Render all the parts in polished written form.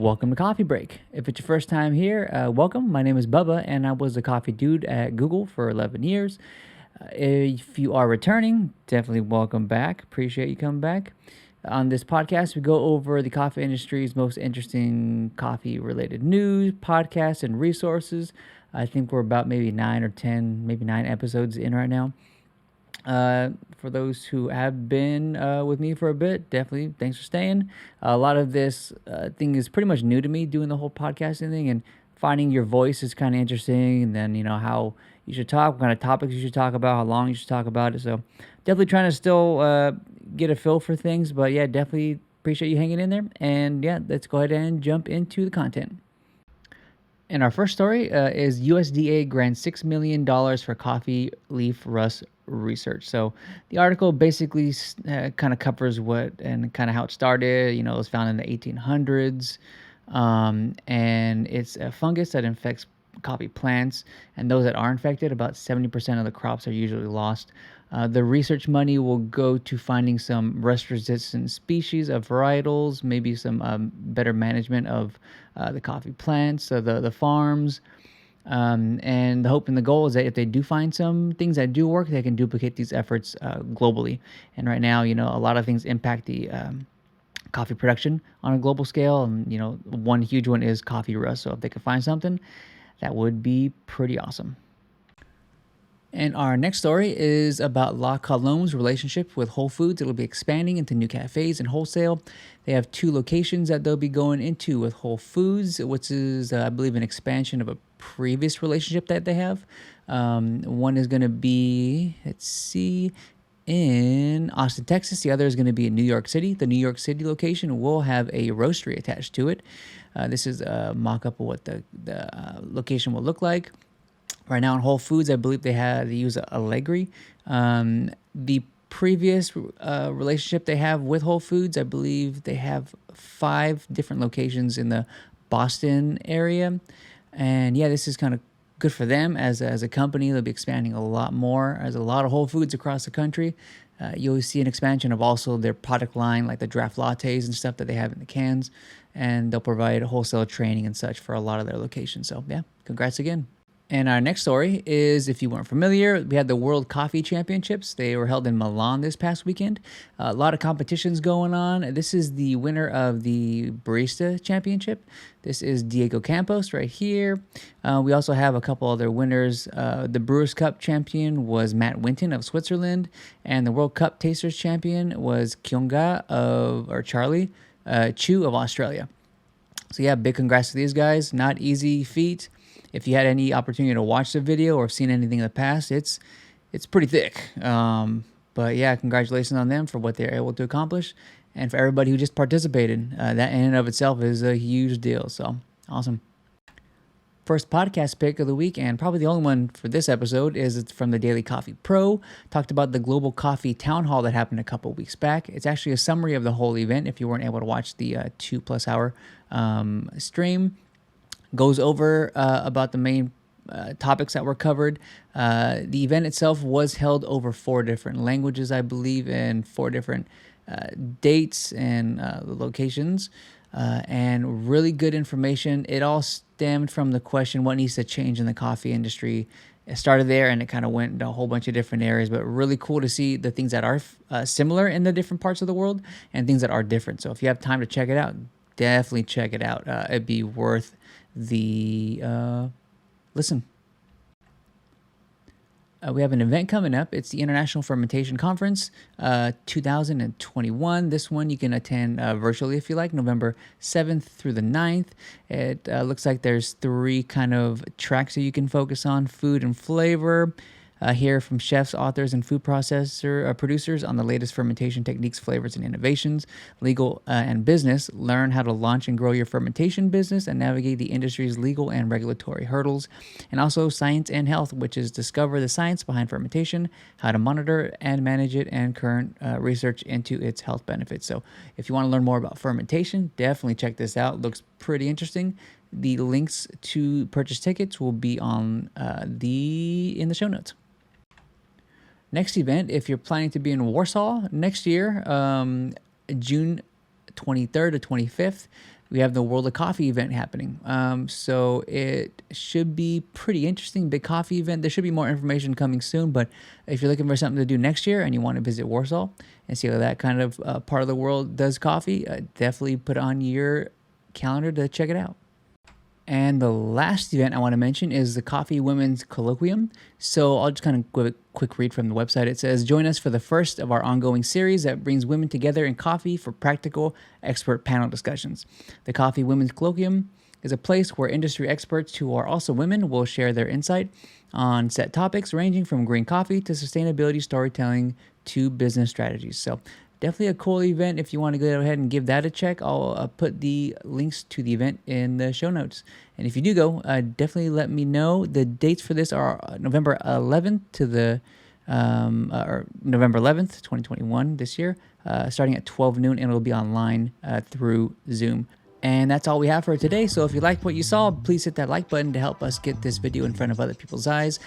Welcome to Coffee Break. If it's your first time here, welcome. My name is Bubba, and I was a coffee dude at Google for 11 years. If you are returning, definitely welcome back. Appreciate you coming back. On this podcast, we go over the coffee industry's most interesting coffee-related news, podcasts, and resources. I think we're about maybe 9 or 10, maybe 9 episodes in right now. For those who have been with me for a bit, definitely thanks for staying. A lot of this thing is pretty much new to me, doing the whole podcasting thing, and finding your voice is kind of interesting. And then, how you should talk, what kind of topics you should talk about, how long you should talk about it. So definitely trying to still get a feel for things. But yeah, definitely appreciate you hanging in there. And yeah, let's go ahead and jump into the content. And our first story is USDA grants $6 million for coffee leaf rust research. So the article basically kind of covers what and kind of how it started. It was found in the 1800s, and it's a fungus that infects coffee plants, and those that are infected, about 70% of the crops are usually lost. The research money will go to finding some rust-resistant species of varietals, maybe some better management of the coffee plants, the farms. And the hope and the goal is that if they do find some things that do work, they can duplicate these efforts globally. And right now, a lot of things impact the coffee production on a global scale. And, one huge one is coffee rust. So if they could find something, that would be pretty awesome. And our next story is about La Colombe's relationship with Whole Foods. It'll be expanding into new cafes and wholesale. They have 2 locations that they'll be going into with Whole Foods, which is, I believe, an expansion of a previous relationship that they have. One is going to be, in Austin, Texas. The other is going to be in New York City. The New York City location will have a roastery attached to it. This is a mock-up of what the location will look like. Right now in Whole Foods, I believe they use Allegri. The previous relationship they have with Whole Foods, I believe they have 5 different locations in the Boston area. And yeah, this is kind of good for them as a company. They'll be expanding a lot more. There's a lot of Whole Foods across the country. You'll see an expansion of also their product line, like the draft lattes and stuff that they have in the cans. And they'll provide wholesale training and such for a lot of their locations. So yeah, congrats again. And our next story is, if you weren't familiar, we had the World Coffee Championships. They were held in Milan this past weekend. A lot of competitions going on. This is the winner of the Barista Championship. This is Diego Campos right here. We also have a couple other winners. The Brewers Cup champion was Matt Winton of Switzerland. And the World Cup Tasters champion was Charlie Chu of Australia. So yeah, big congrats to these guys. Not easy feat. If you had any opportunity to watch the video or have seen anything in the past, it's pretty thick. But yeah, congratulations on them for what they're able to accomplish. And for everybody who just participated, that in and of itself is a huge deal. So awesome. First podcast pick of the week, and probably the only one for this episode, is from the Daily Coffee Pro. Talked about the Global Coffee Town Hall that happened a couple weeks back. It's actually a summary of the whole event if you weren't able to watch the 2+ hour stream. Goes over about the main topics that were covered. The event itself was held over 4 different languages, I believe, and 4 different dates and locations, and really good information. It all stemmed from the question, what needs to change in the coffee industry? It started there, and it kind of went into a whole bunch of different areas, but really cool to see the things that are similar in the different parts of the world and things that are different. So if you have time to check it out, definitely check it out. It'd be worth the listen. We have an event coming up. It's the International Fermentation Conference 2021. This one you can attend virtually if you like, November 7th through the 9th. It looks like there's 3 kind of tracks that you can focus on: food and flavor. Hear from chefs, authors, and food producers on the latest fermentation techniques, flavors, and innovations. Legal and business. Learn how to launch and grow your fermentation business and navigate the industry's legal and regulatory hurdles. And also science and health, which is discover the science behind fermentation, how to monitor and manage it, and current research into its health benefits. So if you want to learn more about fermentation, definitely check this out. Looks pretty interesting. The links to purchase tickets will be on in the show notes. Next event, if you're planning to be in Warsaw next year, June 23rd to 25th, we have the World of Coffee event happening. So it should be pretty interesting. Big coffee event. There should be more information coming soon. But if you're looking for something to do next year and you want to visit Warsaw and see how that kind of part of the world does coffee, definitely put on your calendar to check it out. And the last event I want to mention is the Coffee Women's Colloquium. So I'll just kind of give a quick read from the website. It says, join us for the first of our ongoing series that brings women together in coffee for practical expert panel discussions. The Coffee Women's Colloquium is a place where industry experts who are also women will share their insight on set topics ranging from green coffee to sustainability storytelling to business strategies. So definitely a cool event. If you want to go ahead and give that a check, I'll put the links to the event in the show notes. And if you do go, definitely let me know. The dates for this are November 11th to the or November 11th, 2021 this year, starting at 12 noon, and it'll be online through Zoom. And that's all we have for today. So if you liked what you saw, please hit that like button to help us get this video in front of other people's eyes.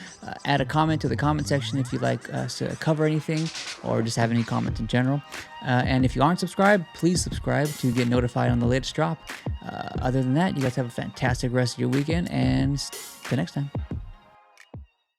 Add a comment to the comment section if you'd like us to cover anything or just have any comments in general. And if you aren't subscribed, please subscribe to get notified on the latest drop. Other than that, you guys have a fantastic rest of your weekend, and till next time.